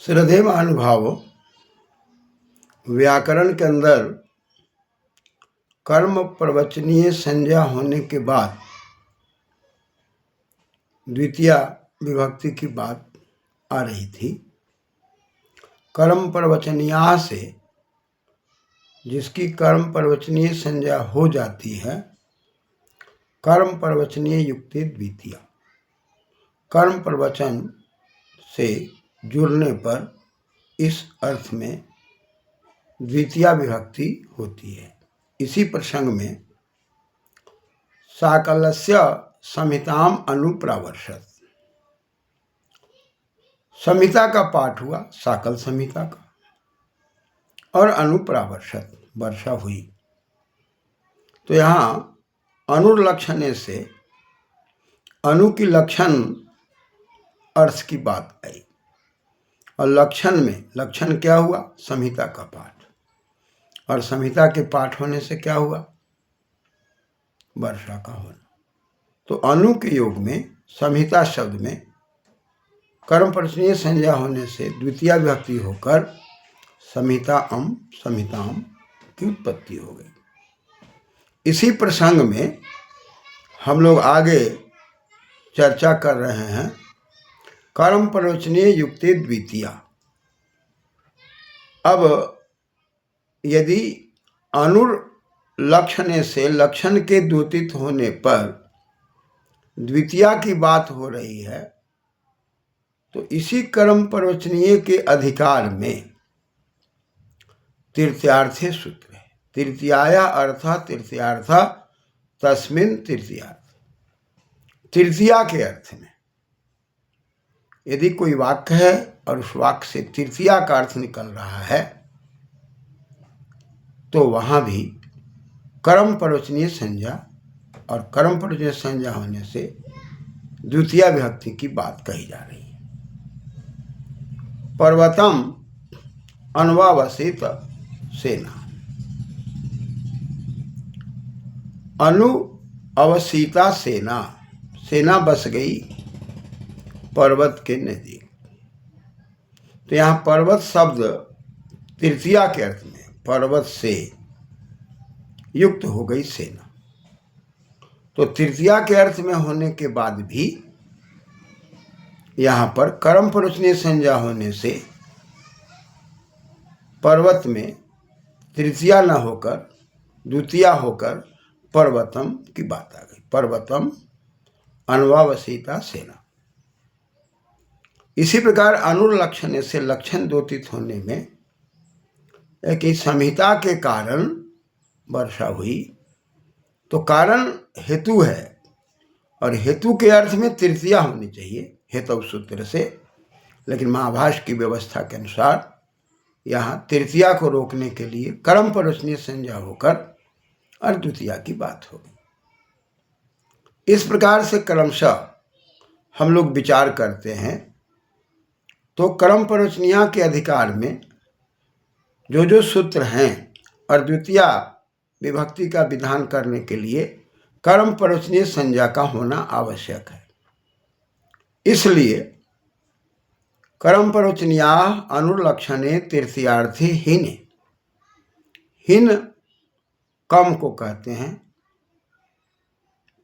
श्रद्धेय महानुभावों, व्याकरण के अंदर कर्म प्रवचनीय संज्ञा होने के बाद द्वितीया विभक्ति की बात आ रही थी। कर्म प्रवचनीया से जिसकी कर्म प्रवचनीय संज्ञा हो जाती है, कर्म प्रवचनीय युक्ति द्वितीया। कर्म प्रवचन से जुड़ने पर इस अर्थ में द्वितीया विभक्ति होती है। इसी प्रसंग में साकलस्य संहिताम अनुप्रावर्षत, संहिता का पाठ हुआ, साकल संहिता का, और अनुप्रावर्षत वर्षा हुई। तो यहाँ अनुर्लक्षणे से अनु की लक्षण अर्थ की बात आई, और लक्षण में लक्षण क्या हुआ? संहिता का पाठ, और संहिता के पाठ होने से क्या हुआ? वर्षा का होना। तो अनु के योग में संहिता शब्द में कर्म प्रवचनीय संज्ञा होने से द्वितीया विभक्ति होकर संहिताम की उत्पत्ति हो गई। इसी प्रसंग में हम लोग आगे चर्चा कर रहे हैं कर्म प्रवचनीय युक्ति द्वितीया। अब यदि अनुर्लक्षणे से लक्षण के द्योतित होने पर द्वितीया की बात हो रही है, तो इसी कर्म प्रवचनीय के अधिकार में तृतीयार्थे सूत्र है। तृतीयाया अर्थ तृतीयार्थ तस्मिन् तृतीयार्थ, तृतीया के अर्थ में यदि कोई वाक्य है और उस वाक्य से तृतीया का अर्थ निकल रहा है, तो वहाँ भी कर्म प्रवचनीय संज्ञा, और कर्म प्रवचनीय संज्ञा होने से द्वितीया विभक्ति की बात कही जा रही है। पर्वतम अन्वावसित सेना, अनु अवसिता सेना, सेना बस गई पर्वत के नजदीक। तो यहाँ पर्वत शब्द तृतीया के अर्थ में पर्वत से युक्त हो गई सेना। तो तृतीया के अर्थ में होने के बाद भी यहाँ पर कर्म प्रवचनीय संज्ञा होने से पर्वत में तृतीया न होकर द्वितीया होकर पर्वतम की बात आ गई। पर्वतम अन्वावसिता सेना। इसी प्रकार अनुर्लक्षण से लक्षण द्योतित होने में कि संहिता के कारण वर्षा हुई, तो कारण हेतु है, और हेतु के अर्थ में तृतीया होनी चाहिए हेतु सूत्र से, लेकिन महाभाष्य की व्यवस्था के अनुसार यहाँ तृतीया को रोकने के लिए कर्म प्रवचनीय संज्ञा होकर और द्वितीया की बात हो गई। इस प्रकार से क्रमशः हम लोग विचार करते हैं तो कर्म प्रवचनीय के अधिकार में जो सूत्र हैं और द्वितीया विभक्ति का विधान करने के लिए कर्म प्रवचनीय संज्ञा का होना आवश्यक है। इसलिए कर्म प्रवचनीया अनुर्लक्षणे तृतीयार्थी हीन, हीन कम को कहते हैं।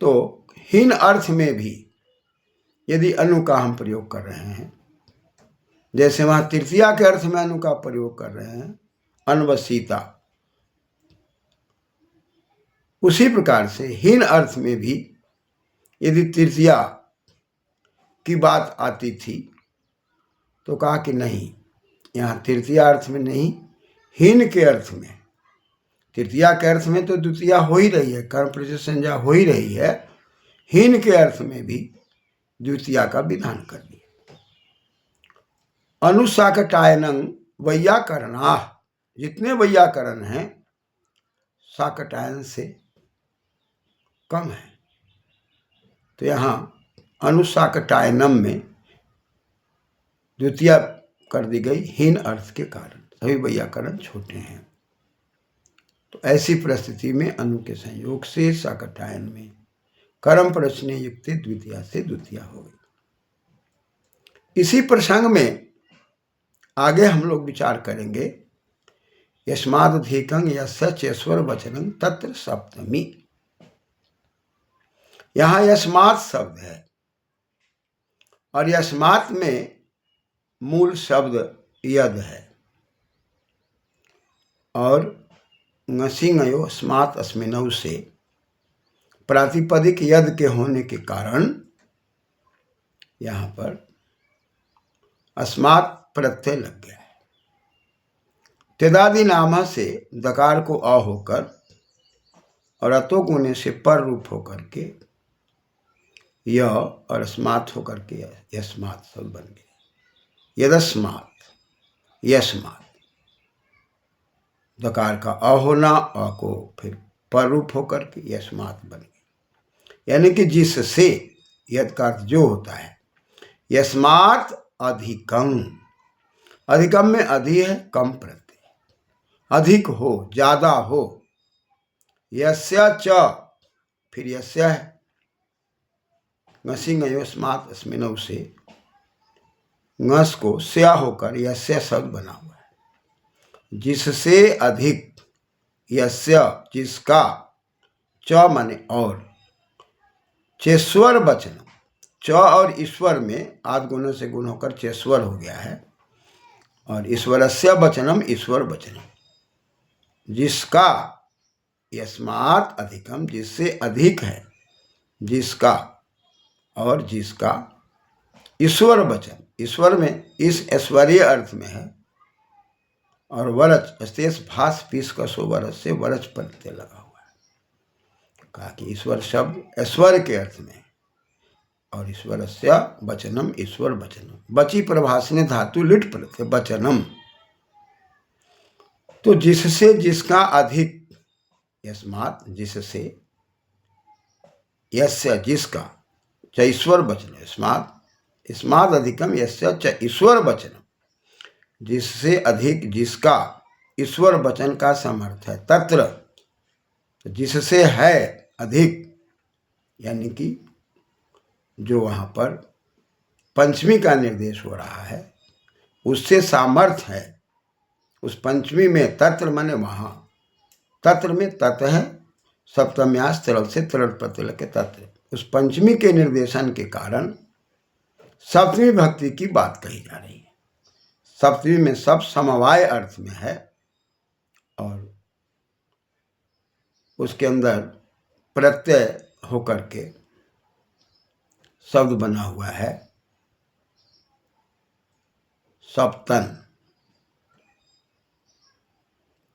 तो हीन अर्थ में भी यदि अनु का हम प्रयोग कर रहे हैं, जैसे वहाँ तृतीया के अर्थ में अनु का प्रयोग कर रहे हैं अन्वसिता, उसी प्रकार से हीन अर्थ में भी यदि तृतीया की बात आती थी तो कहा कि नहीं, यहाँ तृतीया अर्थ में नहीं, हीन के अर्थ में। तृतीया के अर्थ में तो द्वितीया हो ही रही है, कर्म प्रवचनीय संज्ञा हो ही रही है, हीन के अर्थ में भी द्वितीया का विधान कर दिया। अनुसाकटायनं वैयाकरणा, जितने वैयाकरण हैं साकटायन से कम है। तो यहाँ अनुसाकटायनम में द्वितीया कर दी गई हीन अर्थ के कारण, सभी वैयाकरण छोटे हैं। तो ऐसी परिस्थिति में अनु के संयोग से साकटायन में कर्म प्रवचनीय युक्ति द्वितीया से द्वितीया हो गई। इसी प्रसंग में आगे हम लोग विचार करेंगे। यस्मादधिकं यस्य चेश्वर वचनं तत्र सप्तमी। यहाँ यस्मात् शब्द है और यस्मात् में मूल शब्द यद है और ngसिंगयो स्मात् अस्मिनौ से प्रातिपदिक यद के होने के कारण यहाँ पर अस्मात् प्रत्यय लग गया है। तेदादि नाम से दकार को अ होकर और अतो गुने से पर रूप होकर के य और अस्मात् होकर के यस्मात् शब्द बन गया। यदस्मात् यस्मात्, दकार का अ होना, अ को फिर पर रूप होकर के यस्मात् बन गया। यानी कि जिससे, यद का अर्थ जो होता है। यस्मात् अधिकम, अधिकम में अधि है कम प्रत्यय, अधिक हो, ज्यादा हो। यस्य च, फिर यस्य है, ngसिंगयो स्मात् अस्मिनौ से ngस को स्या होकर यस्य शब्द बना हुआ है। जिससे अधिक, यस्य जिसका, च माने और, चेश्वर वचन, च और ईश्वर में आद गुण से गुण होकर चेश्वर हो गया है और ईश्वरस्य वचनम ईश्वर वचनम, जिसका, यस्मात् अधिकम जिससे अधिक है, जिसका और जिसका ईश्वर वचन, ईश्वर में इस ऐश्वर्य अर्थ में है और वरच स्तेष भास पीस कसो वरच से वरच प्रत्यय लगा हुआ है। कहा कि ईश्वर शब्द ऐश्वर्य के अर्थ में और ईश्वरस्य वचनम ईश्वर वचनम, बची प्रभाषणे धातु लिट प्रत्यय वचनम। तो जिससे जिसका अधिक, यस्मात् जिससे, यस्य जिसका, च ईश्वर वचन, यस्मात् अधिकम यस्य च ईश्वर वचनम, जिससे अधिक जिसका ईश्वर वचन का समर्थ है। तत्र, जिससे है अधिक, यानी कि जो वहाँ पर पंचमी का निर्देश हो रहा है उससे सामर्थ्य है। उस पंचमी में, तत्र माने वहाँ, तत्र में तत् है, सप्तम्यास तरल से तरल प्रत्यय के तत्र, उस पंचमी के निर्देशन के कारण सप्तमी भक्ति की बात कही जा रही है। सप्तमी में सब समवाय अर्थ में है और उसके अंदर प्रत्यय होकर के शब्द बना हुआ है सप्तन।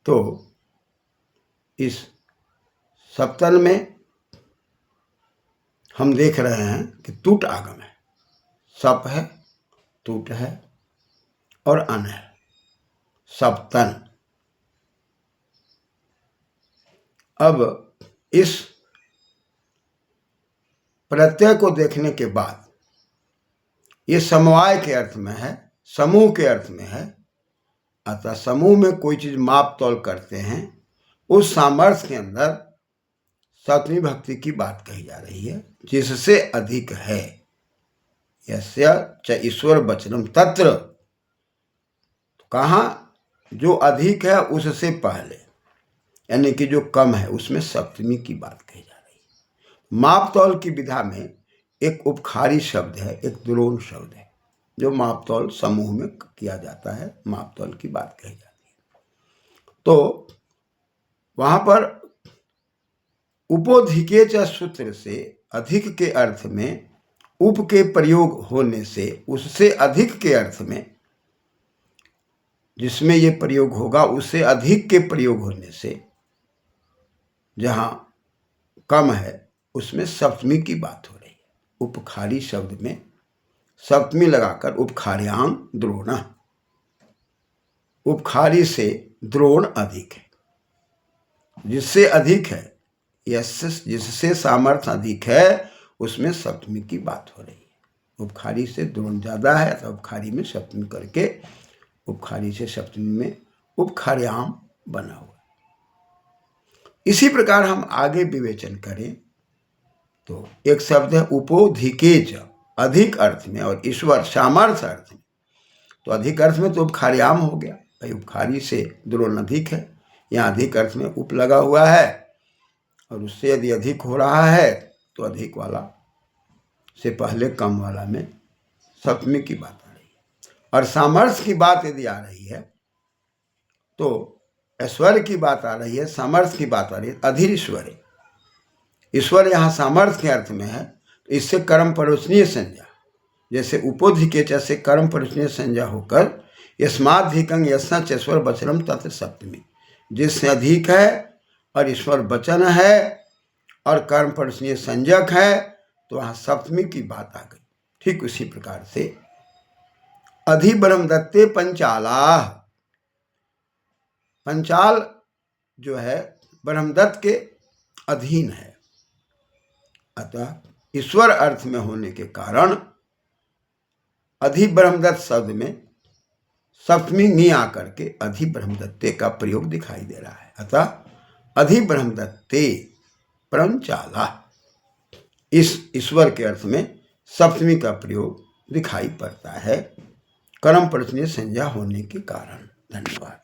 तो इस सप्तन में हम देख रहे हैं कि तुट आगम है, सप है, तुट है और अन है, सप्तन। अब इस प्रत्यय को देखने के बाद ये समवाय के अर्थ में है, समूह के अर्थ में है, अतः समूह में कोई चीज माप तौल करते हैं, उस सामर्थ्य के अंदर सप्तमी भक्ति की बात कही जा रही है। जिससे अधिक है, यस्य च ईश्वर वचनम तत्र, तो कहाँ जो अधिक है उससे पहले, यानी कि जो कम है उसमें सप्तमी की बात कही जा रही है। माप तौल की विधा में एक उपखारी शब्द है, एक द्रोण शब्द है, जो माप तौल समूह में किया जाता है, माप तौल की बात कही जाती है। तो वहां पर उपोधिके च सूत्र से अधिक के अर्थ में उप के प्रयोग होने से, उससे अधिक के अर्थ में जिसमें ये प्रयोग होगा उससे अधिक के प्रयोग होने से, जहां कम है उसमें सप्तमी की बात हो रही है। उपखारी शब्द में सप्तमी लगाकर उपखार्यां द्रोण, उपखारी से द्रोण अधिक है, जिससे अधिक है, जिससे सामर्थ्य अधिक है उसमें सप्तमी की बात हो रही है। उपखारी से द्रोण ज्यादा है तो उपखारी में सप्तमी करके उपखारी से सप्तमी में उपखार्याम बना हुआ। इसी प्रकार हम आगे विवेचन करें तो एक शब्द है उपोधिकेच, अधिक अर्थ में, और ईश्वर सामर्थ्य अर्थ में। तो अधिक अर्थ में तो उपखार्याम हो गया, भाई उपखारी से द्रोण अधिक है, यहाँ अधिक अर्थ में उप लगा हुआ है और उससे यदि अधिक हो रहा है तो अधिक वाला से पहले कम वाला में सप्तमी की बात आ रही है। और सामर्थ्य की बात यदि आ रही है तो ऐश्वर्य की बात आ रही है, सामर्थ्य की बात आ रही है, अधीर ईश्वर। ईश्वर यहाँ सामर्थ्य के अर्थ में है, तो इससे कर्म परोसनीय संज्ञा, जैसे उपोधि के च से कर्म परोसनीय संज्ञा होकर यस्माधिकं यस्नच ईश्वर वचनम तत्र सप्तमी, जिससे अधिक है और ईश्वर वचन है और कर्म परोसनीय संज्ञक है, तो वहाँ सप्तमी की बात आ गई। ठीक उसी प्रकार से अधि ब्रह्मदत्ते पंचाला, पंचाल जो है ब्रह्मदत्त के अधीन है, अतः ईश्वर अर्थ में होने के कारण अधि ब्रह्मदत्त शब्द में सप्तमी नी आकर के अधि ब्रह्मदत्ते का प्रयोग दिखाई दे रहा है। अतः अधि ब्रह्मदत्ते परमचाला, इस ईश्वर के अर्थ में सप्तमी का प्रयोग दिखाई पड़ता है कर्म परोसनीय संज्ञा होने के कारण। धन्यवाद।